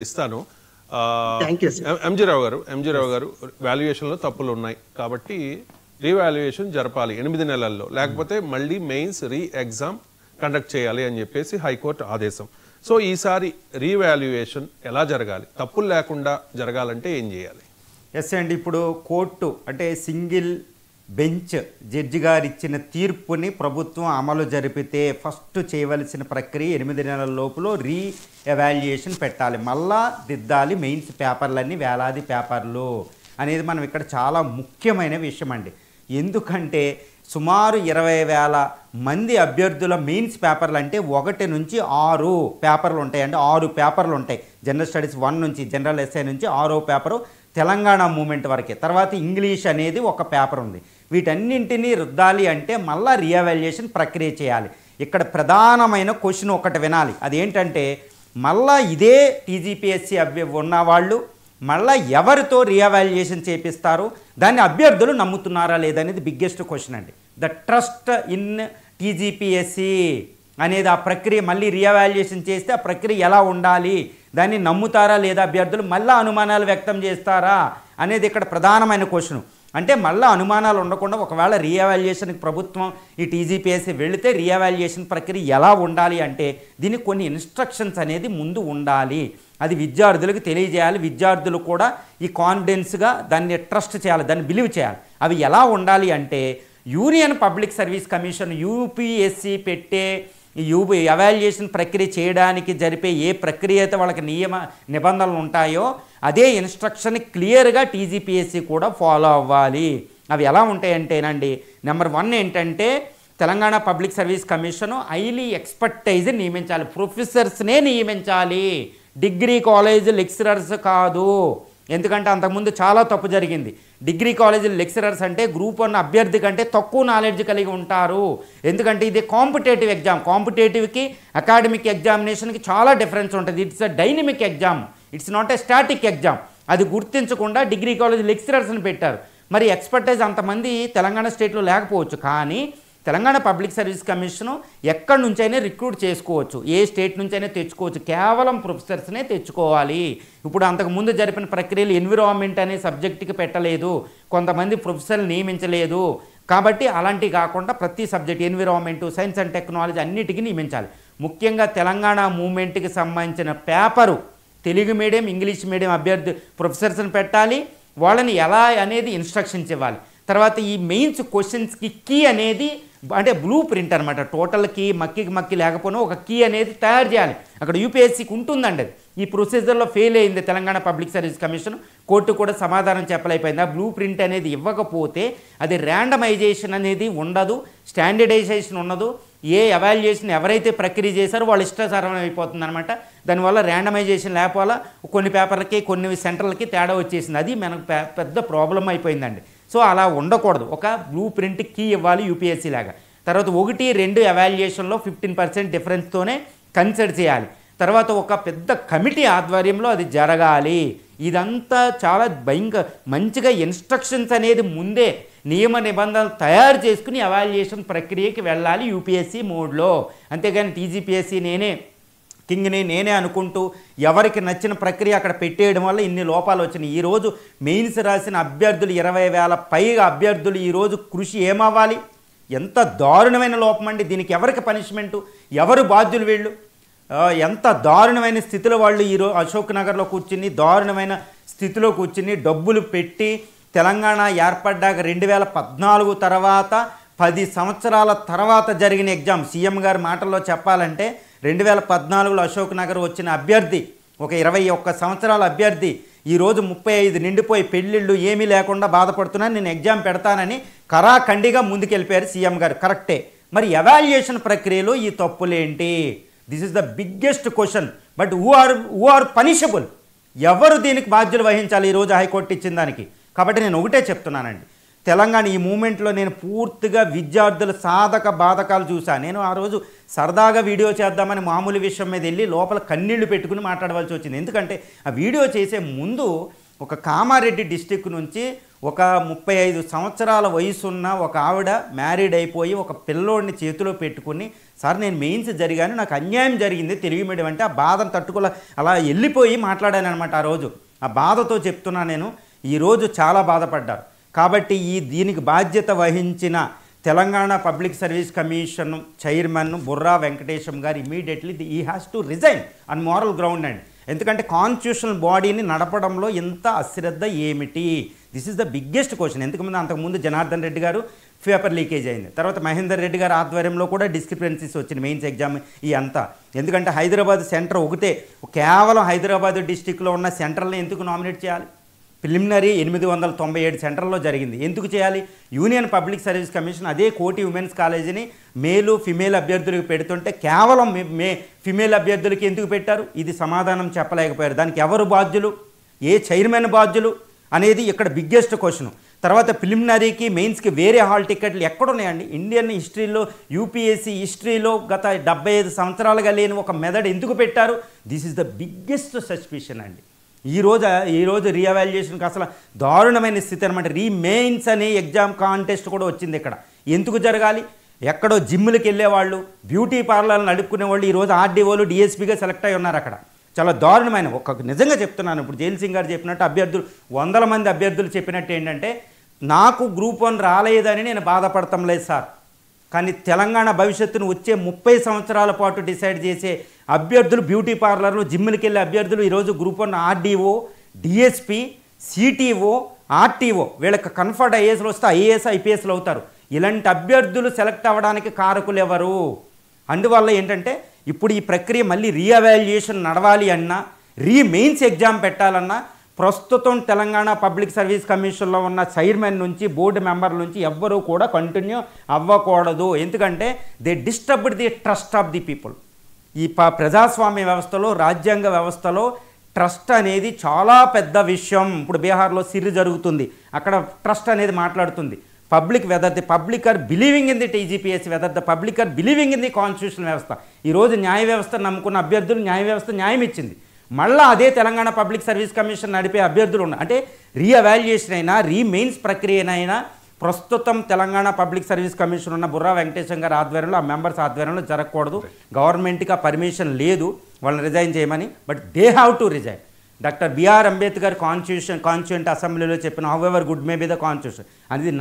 ఇస్తాను. Thank you sir. MG రావు గారు వాల్యుయేషన్లో తప్పులు ఉన్నాయి కాబట్టి రీవాల్యుయేషన్ జరపాలి 8 నెలల్లో, లేకపోతే మళ్ళీ మెయిన్స్ ఎగ్జామ్ కండక్ట్ చేయాలి అని చెప్పేసి హైకోర్టు ఆదేశం. సో ఈసారి రీవాల్యుయేషన్ ఎలా జరగాలి, తప్పులు లేకుండా జరగాలంటే ఏం చేయాలి? ఎస్ అండి, ఇప్పుడు కోర్టు అంటే సింగిల్ బెంచ్ జడ్జి గారు ఇచ్చిన తీర్పుని ప్రభుత్వం అమలు జరిపితే ఫస్ట్ చేయవలసిన ప్రక్రియ 8 నెలల లోపల ఎవాల్యుయేషన్ పెట్టాలి, మళ్ళా దిద్దాలి మెయిన్స్ పేపర్లన్నీ, వేలాది పేపర్లు అనేది మనం ఇక్కడ చాలా ముఖ్యమైన విషయం అండి. ఎందుకంటే సుమారు 20,000 మంది అభ్యర్థుల మెయిన్స్ పేపర్లు అంటే 1 నుంచి 6 పేపర్లు ఉంటాయండి. 6 పేపర్లు ఉంటాయి. జనరల్ స్టడీస్ 1 నుంచి, జనరల్ ఎస్ఐ నుంచి 6వ పేపరు తెలంగాణ మూమెంట్ వరకే. తర్వాత ఇంగ్లీష్ అనేది ఒక పేపర్ ఉంది. వీటన్నింటినీ రుద్దాలి అంటే మళ్ళీ రీఎవాల్యుయేషన్ ప్రక్రియ చేయాలి. ఇక్కడ ప్రధానమైన క్వశ్చన్ ఒకటి వినాలి, అదేంటంటే మళ్ళా ఇదే టీజీపీఎస్సీ ఉన్నవాళ్ళు మళ్ళీ ఎవరితో రీఎవాల్యుయేషన్ చేపిస్తారు, దాన్ని అభ్యర్థులు నమ్ముతున్నారా లేదనేది బిగ్గెస్ట్ క్వశ్చన్ అండి. ద ట్రస్ట్ ఇన్ టీజీపీఎస్సీ అనేది ఆ ప్రక్రియ మళ్ళీ రీఎవాల్యుయేషన్ చేస్తే ఆ ప్రక్రియ ఎలా ఉండాలి, దాన్ని నమ్ముతారా లేదా అభ్యర్థులు, మళ్ళీ అనుమానాలు వ్యక్తం చేస్తారా అనేది ఇక్కడ ప్రధానమైన క్వశ్చన్. అంటే మళ్ళీ అనుమానాలు ఉండకుండా ఒకవేళ రీఎవాల్యుయేషన్కి ప్రభుత్వం ఈ టీజీపీఎస్సీ వెళితే రీఎవాల్యుయేషన్ ప్రక్రియ ఎలా ఉండాలి అంటే దీనికి కొన్ని ఇన్స్ట్రక్షన్స్ అనేది ముందు ఉండాలి. అది విద్యార్థులకు తెలియజేయాలి. విద్యార్థులు కూడా ఈ కాన్ఫిడెన్స్గా దాన్ని ట్రస్ట్ చేయాలి, దాన్ని బిలీవ్ చేయాలి. అవి ఎలా ఉండాలి అంటే union public service commission UPSC పెట్టే ఎవాల్యుయేషన్ ప్రక్రియ చేయడానికి జరిపే ఏ ప్రక్రియ అయితే వాళ్ళకి నిబంధనలు ఉంటాయో అదే ఇన్స్ట్రక్షన్ క్లియర్గా టీజీపీఎస్సీ కూడా ఫాలో అవ్వాలి. అవి ఎలా ఉంటాయంటేనండి, నెంబర్ 1 ఏంటంటే Telangana public service commission highly expertise నియమించాలి, ప్రొఫెసర్స్నే నియమించాలి, డిగ్రీ కాలేజ్ లెక్చరర్స్ కాదు. ఎందుకంటే అంతకుముందు చాలా తప్పు జరిగింది. డిగ్రీ కాలేజీ లెక్చరర్స్ అంటే గ్రూప్ 1 అభ్యర్థి కంటే తక్కువ నాలెడ్జ్ కలిగి ఉంటారు. ఎందుకంటే ఇది కాంపిటేటివ్ ఎగ్జామ్. కాంపిటేటివ్కి అకాడమిక్ ఎగ్జామినేషన్కి చాలా డిఫరెన్స్ ఉంటుంది. It's a dynamic exam, it's not a static exam. అది గుర్తించకుండా డిగ్రీ కాలేజ్ లెక్చరర్స్ని పెట్టారు. మరి ఎక్స్పర్టైజ్ అంతమంది తెలంగాణ స్టేట్లో లేకపోవచ్చు, కానీ తెలంగాణ పబ్లిక్ సర్వీస్ కమిషను ఎక్కడి నుంచైనా రిక్రూట్ చేసుకోవచ్చు, ఏ స్టేట్ నుంచైనా తెచ్చుకోవచ్చు, కేవలం ప్రొఫెసర్స్నే తెచ్చుకోవాలి. ఇప్పుడు అంతకుముందు జరిపిన ప్రక్రియలు ఎన్విరాన్మెంట్ అనే సబ్జెక్టుకి పెట్టలేదు, కొంతమంది ప్రొఫెసర్లు నియమించలేదు. కాబట్టి అలాంటివి కాకుండా ప్రతి subject environment, science and technology అన్నిటికీ నియమించాలి. ముఖ్యంగా తెలంగాణ మూమెంట్కి సంబంధించిన paper Telugu medium, English medium అభ్యర్థి ప్రొఫెసర్స్ని పెట్టాలి. వాళ్ళని ఎలా అనేది ఇన్స్ట్రక్షన్స్ ఇవ్వాలి. తర్వాత ఈ మెయిన్స్ క్వశ్చన్స్కి కీ అనేది అంటే బ్లూ ప్రింట్ అనమాట. టోటల్ కీ మక్కి లేకపోయినా ఒక కీ అనేది తయారు చేయాలి. అక్కడ యూపీఎస్సీకి ఉంటుందండి. అది ఈ ప్రొసీజర్లో ఫెయిల్ అయింది Telangana public service commission. Court కూడా సమాధానం చెప్పలేకపోయింది. ఆ బ్లూ ప్రింట్ అనేది ఇవ్వకపోతే అది ర్యాండమైజేషన్ అనేది ఉండదు, స్టాండర్డైజేషన్ ఉండదు. ఏ ఎవాల్యుయేషన్ ఎవరైతే ప్రక్రియ చేశారో వాళ్ళు ఇష్టాసారం అయిపోతుంది అనమాట. దానివల్ల ర్యాండమైజేషన్ లేకపోలా కొన్ని పేపర్లకి కొన్ని సెంటర్లకి తేడా వచ్చేసింది. అది మనకు పెద్ద ప్రాబ్లం అయిపోయిందండి. సో అలా ఉండకూడదు. ఒక బ్లూ ప్రింట్ కీ ఇవ్వాలి యూపీఎస్సీ లాగా. తర్వాత 1-2 ఎవాల్యుయేషన్లో 15% డిఫరెన్స్తోనే కన్సిడర్ చేయాలి. తర్వాత ఒక పెద్ద కమిటీ ఆధ్వర్యంలో అది జరగాలి. ఇదంతా చాలా మంచిగా ఇన్స్ట్రక్షన్స్ అనేది ముందే నియమ నిబంధనలు తయారు చేసుకుని ఎవాల్యుయేషన్ ప్రక్రియకి వెళ్ళాలి యూపీఎస్సీ మోడ్లో. అంతేగాని టీజీపీఎస్సీ నేనే అనుకుంటూ ఎవరికి నచ్చిన ప్రక్రియ అక్కడ పెట్టేయడం వల్ల ఇన్ని లోపాలు వచ్చినాయి. ఈరోజు మెయిన్స్ రాసిన అభ్యర్థులు 20,000 పైగా అభ్యర్థులు ఈరోజు కృషి ఏమవ్వాలి? ఎంత దారుణమైన లోపం అండి. దీనికి ఎవరికి పనిష్మెంటు, ఎవరు బాధ్యులు వీళ్ళు? ఎంత దారుణమైన స్థితిలో వాళ్ళు ఈరోజు అశోక్ నగర్లో కూర్చుని దారుణమైన స్థితిలో కూర్చుని డబ్బులు పెట్టి తెలంగాణ ఏర్పడ్డాక 2014 తర్వాత 10 సంవత్సరాల తర్వాత జరిగిన ఎగ్జామ్. సీఎం గారి మాటల్లో చెప్పాలంటే 2014లో అశోక్ నగర్ వచ్చిన అభ్యర్థి ఒక 21 సంవత్సరాల అభ్యర్థి ఈరోజు 35 నిండిపోయి పెళ్ళిళ్ళు ఏమీ లేకుండా బాధపడుతున్నాను, నేను ఎగ్జామ్ పెడతానని కరాఖండిగా ముందుకెళ్ళిపోయారు సీఎం గారు. కరెక్టే. మరి ఎవాల్యుయేషన్ ప్రక్రియలో ఈ తప్పులేంటి? This is the biggest question. But who are punishable? ఎవరు దీనికి బాధ్యులు వహించాలి ఈరోజు హైకోర్టు ఇచ్చిన దానికి? కాబట్టి నేను ఒకటే చెప్తున్నానండి, తెలంగాణ ఈ మూమెంట్లో నేను పూర్తిగా విద్యార్థుల సాధక బాధకాలు చూశాను. నేను ఆ రోజు సరదాగా వీడియో చేద్దామని మామూలు విషయం మీద వెళ్ళి లోపల కన్నీళ్లు పెట్టుకుని మాట్లాడవలసి వచ్చింది. ఎందుకంటే ఆ వీడియో చేసే ముందు ఒక కామారెడ్డి డిస్టిక్ నుంచి ఒక 35 సంవత్సరాల వయసున్న ఒక ఆవిడ మ్యారీడ్ అయిపోయి ఒక పిల్లోడిని చేతిలో పెట్టుకుని, సార్ నేను మెయిన్స్ జరిగాను, నాకు అన్యాయం జరిగింది తెలుగు మీడియం అంటే, ఆ బాధను తట్టుకోలే అలా వెళ్ళిపోయి మాట్లాడాను అనమాట. ఆ రోజు ఆ బాధతో చెప్తున్నా నేను, ఈరోజు చాలా బాధపడ్డారు. కాబట్టి దీనికి బాధ్యత వహించిన Telangana public service commission chairman Burra Venkatesham గారు immediately he has to resign on moral ground అండి. ఎందుకంటే కాన్స్టిట్యూషనల్ బాడీని నడపడంలో ఎంత అశ్రద్ధ ఏమిటి, this is the biggest question. ఎందుకంటే అంతకుముందు జనార్దన్ రెడ్డి గారు పేపర్ లీకేజ్ అయింది, తర్వాత మహేందర్ రెడ్డి గారి ఆధ్వర్యంలో కూడా డిస్క్రిపెన్సీస్ వచ్చింది మెయిన్స్ ఎగ్జామ్ ఈ అంతా. ఎందుకంటే హైదరాబాద్ సెంటర్ ఒకటే, కేవలం హైదరాబాద్ డిస్టిక్లో ఉన్న సెంటర్ని ఎందుకు నామినేట్ చేయాలి? ప్రిలిమినరీ 897 సెంటర్లో జరిగింది, ఎందుకు చేయాలి? యూనియన్ పబ్లిక్ సర్వీస్ కమిషన్ అదే కోటి ఉమెన్స్ కాలేజీని మేలు ఫిమేల్ అభ్యర్థులకు పెడుతుంటే కేవలం ఫిమేల్ అభ్యర్థులకి ఎందుకు పెట్టారు? ఇది సమాధానం చెప్పలేకపోయారు. దానికి ఎవరు బాధ్యులు, ఏ చైర్మన్ బాధ్యులు అనేది ఇక్కడ బిగ్గెస్ట్ క్వశ్చన్. తర్వాత ప్రిలిమినరీకి మెయిన్స్కి వేరే హాల్ టికెట్లు ఎక్కడున్నాయండి? ఇండియన్ హిస్టరీలో యూపీఎస్సీ హిస్టరీలో గత 75 సంవత్సరాలుగా లేని ఒక మెథడ్ ఎందుకు పెట్టారు? This is the biggest suspicion అండి. ఈరోజు రీఎవాల్యుయేషన్కి అసలు దారుణమైన స్థితి అనమాట. మెయిన్స్ అనే ఎగ్జామ్ కాంటెస్ట్ కూడా వచ్చింది ఇక్కడ. ఎందుకు జరగాలి? ఎక్కడో జిమ్లకి వెళ్ళేవాళ్ళు, బ్యూటీ పార్లర్లు నడుపుకునే వాళ్ళు ఈరోజు ఆర్డీఓలు డిఎస్పీగా సెలెక్ట్ అయి ఉన్నారు అక్కడ. చాలా దారుణమైన నిజంగా చెప్తున్నాను, ఇప్పుడు జైల్ సింగ్ గారు చెప్పినట్టు అభ్యర్థులు 100 మంది అభ్యర్థులు చెప్పినట్టు ఏంటంటే, నాకు గ్రూప్ 1 రాలేదని నేను బాధపడతాం లేదు సార్, కానీ తెలంగాణ భవిష్యత్తును వచ్చే 30 సంవత్సరాల పాటు డిసైడ్ చేసే అభ్యర్థులు, బ్యూటీ పార్లర్లు జిమ్లకి వెళ్ళే అభ్యర్థులు ఈరోజు group 1 RDO DSP CTO RTO వీళ్ళకి కన్ఫర్ట్ ఐఏఎస్లు వస్తే ఐఏఎస్ ఐపీఎస్లు అవుతారు. ఇలాంటి అభ్యర్థులు సెలెక్ట్ అవ్వడానికి కారకులు ఎవరు? అందువల్ల ఏంటంటే ఇప్పుడు ఈ ప్రక్రియ మళ్ళీ రీఎవాల్యుయేషన్ నడవాలి అన్నా, మెయిన్స్ ఎగ్జామ్ పెట్టాలన్నా ప్రస్తుతం తెలంగాణ పబ్లిక్ సర్వీస్ కమిషన్లో ఉన్న చైర్మన్ నుంచి బోర్డు మెంబర్ల నుంచి ఎవ్వరూ కూడా కంటిన్యూ అవ్వకూడదు. ఎందుకంటే they disturbed the trust of the people. ఈ ప్రజాస్వామ్య వ్యవస్థలో, రాజ్యాంగ వ్యవస్థలో ట్రస్ట్ అనేది చాలా పెద్ద విషయం. ఇప్పుడు బీహార్లో సిరి జరుగుతుంది, అక్కడ ట్రస్ట్ అనేది మాట్లాడుతుంది. Whether the public are believing in the TGPSC, whether the public are believing in the constitution వ్యవస్థ. ఈరోజు న్యాయ వ్యవస్థ నమ్ముకున్న అభ్యర్థులు న్యాయ వ్యవస్థ న్యాయం ఇచ్చింది. మళ్ళీ అదే తెలంగాణ పబ్లిక్ సర్వీస్ కమిషన్ నడిపే అభ్యర్థులు ఉన్నారు. అంటే రీఎవాల్యుయేషన్ అయినా మెయిన్స్ ప్రక్రియనైనా ప్రస్తుతం తెలంగాణ పబ్లిక్ సర్వీస్ కమిషన్ ఉన్న బుర్రా వెంకటేశం గారి ఆధ్వర్యంలో, ఆ మెంబర్స్ ఆధ్వర్యంలో జరగకూడదు. గవర్నమెంట్కి ఆ పర్మిషన్ లేదు వాళ్ళని రిజైన్ చేయమని, but they have to resign. Doctor BR Ambedkar constituent అసెంబ్లీలో చెప్పిన however good may be the constitution అనేది